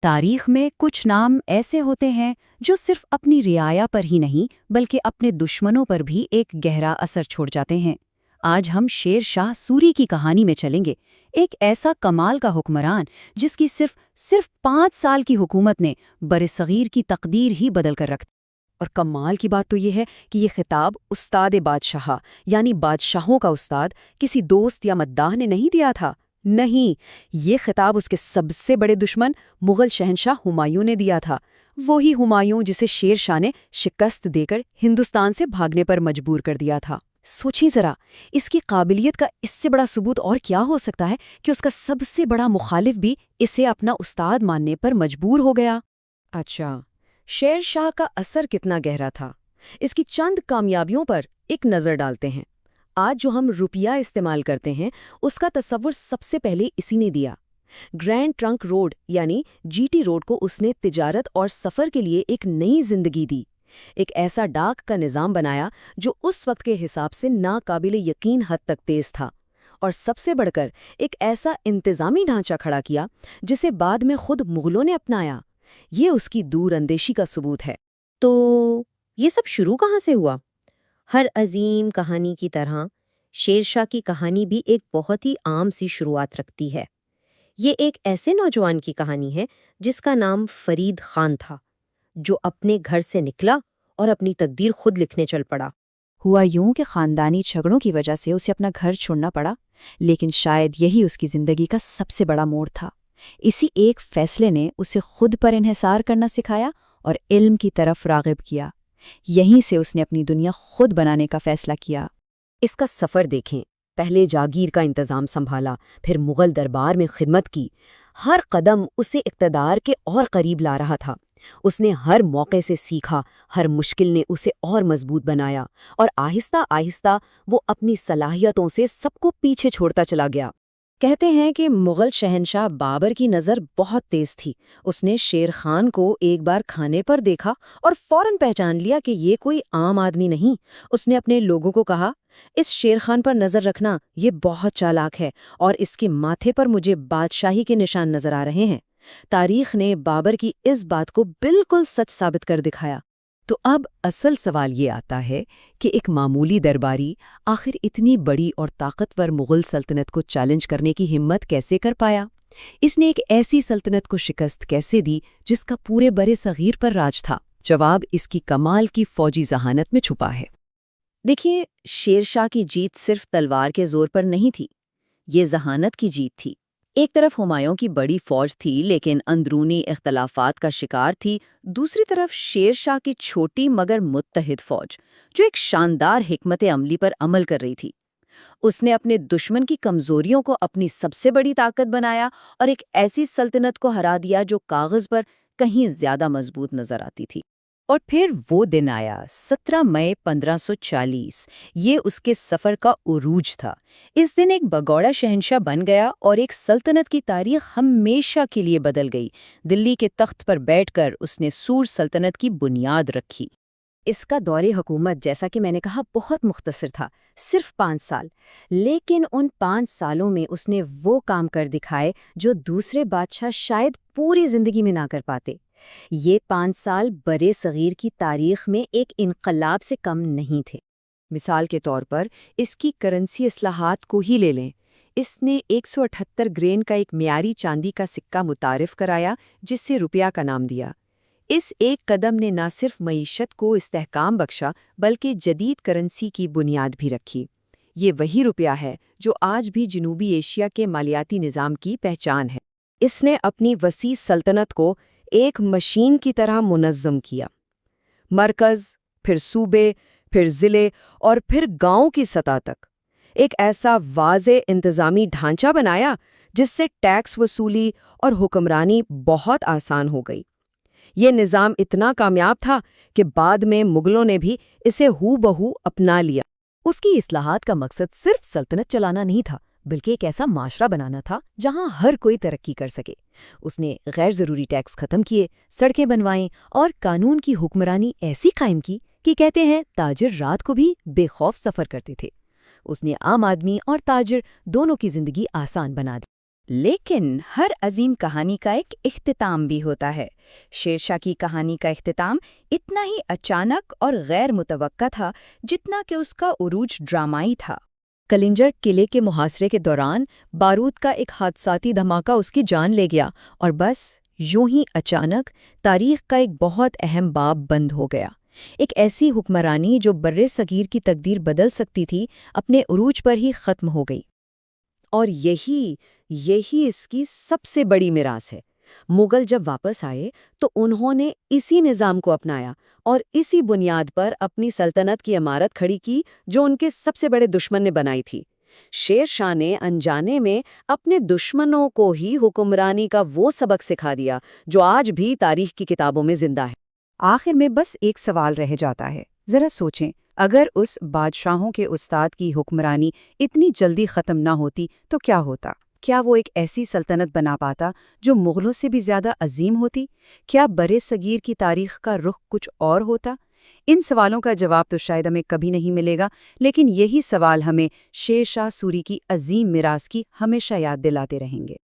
تاریخ میں کچھ نام ایسے ہوتے ہیں جو صرف اپنی رعایا پر ہی نہیں بلکہ اپنے دشمنوں پر بھی ایک گہرا اثر چھوڑ جاتے ہیں۔ آج ہم شیر شاہ سوری کی کہانی میں چلیں گے، ایک ایسا کمال کا حکمران جس کی صرف 5 سال کی حکومت نے برصغیر کی تقدیر ہی بدل کر رکھ دی۔ اور کمال کی بات تو یہ ہے کہ یہ خطاب استاد بادشاہ یعنی بادشاہوں کا استاد کسی دوست یا مداح نے نہیں دیا تھا، نہیں، یہ خطاب اس کے سب سے بڑے دشمن مغل شہنشاہ ہمایوں نے دیا تھا، وہی ہمایوں جسے شیر شاہ نے شکست دے کر ہندوستان سے بھاگنے پر مجبور کر دیا تھا۔ سوچیں ذرا، اس کی قابلیت کا اس سے بڑا ثبوت اور کیا ہو سکتا ہے کہ اس کا سب سے بڑا مخالف بھی اسے اپنا استاد ماننے پر مجبور ہو گیا۔ اچھا، شیر شاہ کا اثر کتنا گہرا تھا؟ اس کی چند کامیابیوں پر ایک نظر ڈالتے ہیں۔ آج جو ہم روپیہ استعمال کرتے ہیں اس کا تصور سب سے پہلے اسی نے دیا۔ گرینڈ ٹرنک روڈ یعنی جی ٹی روڈ کو اس نے تجارت اور سفر کے لیے ایک نئی زندگی دی، ایک ایسا ڈاک کا نظام بنایا جو اس وقت کے حساب سے ناقابل یقین حد تک تیز تھا، اور سب سے بڑھ کر ایک ایسا انتظامی ڈھانچہ کھڑا کیا جسے بعد میں خود مغلوں نے اپنایا۔ یہ اس کی دور اندیشی کا ثبوت ہے۔ تو یہ سب شروع کہاں سے ہوا؟ ہر عظیم کہانی کی طرح شیر شاہ کی کہانی بھی ایک بہت ہی عام سی شروعات رکھتی ہے۔ یہ ایک ایسے نوجوان کی کہانی ہے جس کا نام فرید خان تھا، جو اپنے گھر سے نکلا اور اپنی تقدیر خود لکھنے چل پڑا۔ ہوا یوں کہ خاندانی جھگڑوں کی وجہ سے اسے اپنا گھر چھوڑنا پڑا، لیکن شاید یہی اس کی زندگی کا سب سے بڑا موڑ تھا۔ اسی ایک فیصلے نے اسے خود پر انحصار کرنا سکھایا اور علم کی طرف راغب کیا۔ یہیں سے اس نے اپنی دنیا خود بنانے کا فیصلہ کیا۔ اس کا سفر دیکھیں، پہلے جاگیر کا انتظام سنبھالا، پھر مغل دربار میں خدمت کی۔ ہر قدم اسے اقتدار کے اور قریب لا رہا تھا۔ اس نے ہر موقع سے سیکھا، ہر مشکل نے اسے اور مضبوط بنایا، اور آہستہ آہستہ وہ اپنی صلاحیتوں سے سب کو پیچھے چھوڑتا چلا گیا۔ کہتے ہیں کہ مغل شہنشاہ بابر کی نظر بہت تیز تھی۔ اس نے شیر خان کو ایک بار کھانے پر دیکھا اور فوراً پہچان لیا کہ یہ کوئی عام آدمی نہیں۔ اس نے اپنے لوگوں کو کہا، اس شیر خان پر نظر رکھنا، یہ بہت چالاک ہے اور اس کے ماتھے پر مجھے بادشاہی کے نشان نظر آ رہے ہیں۔ تاریخ نے بابر کی اس بات کو بالکل سچ ثابت کر دکھایا۔ تو اب اصل سوال یہ آتا ہے کہ ایک معمولی درباری آخر اتنی بڑی اور طاقتور مغل سلطنت کو چیلنج کرنے کی ہمت کیسے کر پایا؟ اس نے ایک ایسی سلطنت کو شکست کیسے دی جس کا پورے برصغیر پر راج تھا؟ جواب اس کی کمال کی فوجی ذہانت میں چھپا ہے۔ دیکھیے، شیر شاہ کی جیت صرف تلوار کے زور پر نہیں تھی، یہ ذہانت کی جیت تھی۔ ایک طرف ہمایوں کی بڑی فوج تھی لیکن اندرونی اختلافات کا شکار تھی، دوسری طرف شیر شاہ کی چھوٹی مگر متحد فوج جو ایک شاندار حکمت عملی پر عمل کر رہی تھی۔ اس نے اپنے دشمن کی کمزوریوں کو اپنی سب سے بڑی طاقت بنایا اور ایک ایسی سلطنت کو ہرا دیا جو کاغذ پر کہیں زیادہ مضبوط نظر آتی تھی۔ اور پھر وہ دن آیا 17 مئی 1540۔ یہ اس کے سفر کا عروج تھا۔ اس دن ایک بگوڑا شہنشاہ بن گیا اور ایک سلطنت کی تاریخ ہمیشہ کے لیے بدل گئی۔ دلی کے تخت پر بیٹھ کر اس نے سور سلطنت کی بنیاد رکھی۔ اس کا دور حکومت، جیسا کہ میں نے کہا، بہت مختصر تھا، صرف 5 سال، لیکن ان 5 سالوں میں اس نے وہ کام کر دکھائے جو دوسرے بادشاہ شاید پوری زندگی میں نہ کر پاتے۔ یہ 5 سال برے صغیر کی تاریخ میں ایک انقلاب سے کم نہیں تھے۔ مثال کے طور پر اس کی کرنسی اصلاحات کو ہی لے لیں۔ اس نے 178 گرین کا ایک معیاری چاندی کا سکہ متعارف کرایا جس سے روپیہ کا نام دیا۔ اس ایک قدم نے نہ صرف معیشت کو استحکام بخشا بلکہ جدید کرنسی کی بنیاد بھی رکھی۔ یہ وہی روپیہ ہے جو آج بھی جنوبی ایشیا کے مالیاتی نظام کی پہچان ہے۔ اس نے اپنی وسیع سلطنت کو ایک مشین کی طرح منظم کیا، مرکز، پھر صوبے، پھر ضلع اور پھر گاؤں کی سطح تک ایک ایسا واضح انتظامی ڈھانچہ بنایا جس سے ٹیکس وصولی اور حکمرانی بہت آسان ہو گئی۔ یہ نظام اتنا کامیاب تھا کہ بعد میں مغلوں نے بھی اسے ہو بہو اپنا لیا۔ اس کی اصلاحات کا مقصد صرف سلطنت چلانا نہیں تھا بلکہ ایک ایسا معاشرہ بنانا تھا جہاں ہر کوئی ترقی کر سکے۔ اس نے غیر ضروری ٹیکس ختم کیے، سڑکیں بنوائیں اور قانون کی حکمرانی ایسی قائم کی کہ کہتے ہیں تاجر رات کو بھی بے خوف سفر کرتے تھے۔ اس نے عام آدمی اور تاجر دونوں کی زندگی آسان بنا دی۔ لیکن ہر عظیم کہانی کا ایک اختتام بھی ہوتا ہے۔ شیر شاہ کی کہانی کا اختتام اتنا ہی اچانک اور غیر متوقع تھا جتنا کہ اس کا عروج ڈرامائی تھا۔ کلنجر قلعے کے محاصرے کے دوران بارود کا ایک حادثاتی دھماکہ اس کی جان لے گیا، اور بس یوں ہی اچانک تاریخ کا ایک بہت اہم باب بند ہو گیا۔ ایک ایسی حکمرانی جو برِ صغیر کی تقدیر بدل سکتی تھی، اپنے عروج پر ہی ختم ہو گئی۔ اور یہی اس کی سب سے بڑی میراث ہے۔ مغل جب واپس آئے تو انہوں نے اسی نظام کو اپنایا اور اسی بنیاد پر اپنی سلطنت کی عمارت کھڑی کی جو ان کے سب سے بڑے دشمن نے بنائی تھی۔ شیر شاہ نے انجانے میں اپنے دشمنوں کو ہی حکمرانی کا وہ سبق سکھا دیا جو آج بھی تاریخ کی کتابوں میں زندہ ہے۔ آخر میں بس ایک سوال رہ جاتا ہے، ذرا سوچیں، اگر اس بادشاہوں کے استاد کی حکمرانی اتنی جلدی ختم نہ ہوتی تو کیا ہوتا؟ کیا وہ ایک ایسی سلطنت بنا پاتا جو مغلوں سے بھی زیادہ عظیم ہوتی؟ کیا برِ صغیر کی تاریخ کا رخ کچھ اور ہوتا؟ ان سوالوں کا جواب تو شاید ہمیں کبھی نہیں ملے گا، لیکن یہی سوال ہمیں شیر شاہ سوری کی عظیم میراث کی ہمیشہ یاد دلاتے رہیں گے۔